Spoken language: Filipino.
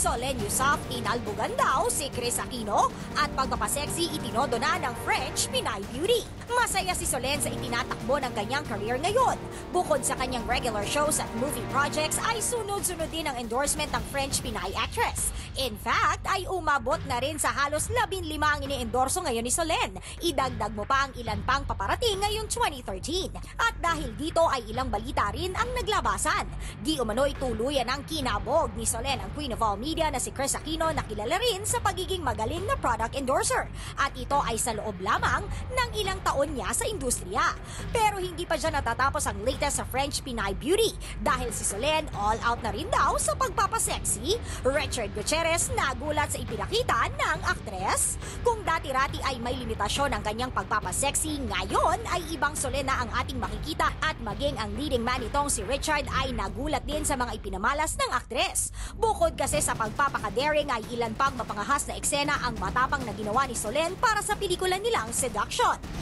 Solen Yusuf inalbugan daw si Chris Aquino at pagpapaseksi itinodo na ng French Pinay Beauty. Masaya si Solen sa itinatakbo ng kanyang career ngayon. Bukod sa kanyang regular shows at movie projects ay sunod-sunod din ang endorsement ng French Pinay actress. In fact, ay umabot na rin sa halos 15 ang ini-endorso ngayon ni Solen. Idagdag mo pa ang ilan pang paparating ngayong 2013. At dahil dito ay ilang balita rin ang naglabasan. Di umano'y tuluyan ang kinabog ni Solen ang Queen of All Media na si Chris Aquino na kilala rin sa pagiging magaling na product endorser. At ito ay sa loob lamang ng ilang taon niya sa industriya. Pero hindi pa siya natatapos ang latest sa French Pinay Beauty dahil si Solen all out na rin daw sa pagpapaseksi. Richard Gutierrez nagulat sa ipinakita ng aktres. Kung dati-rati ay may limitasyon ang kanyang pagpapaseksi, ngayon ay ibang Solen na ang ating makikita at maging ang leading man itong si Richard ay nagulat din sa mga ipinamalas ng aktres. Bukod kasi sa pagpapakadaring ay ilan pang mapangahas na eksena ang matapang na ginawa ni Solen para sa pelikula nilang Seduction.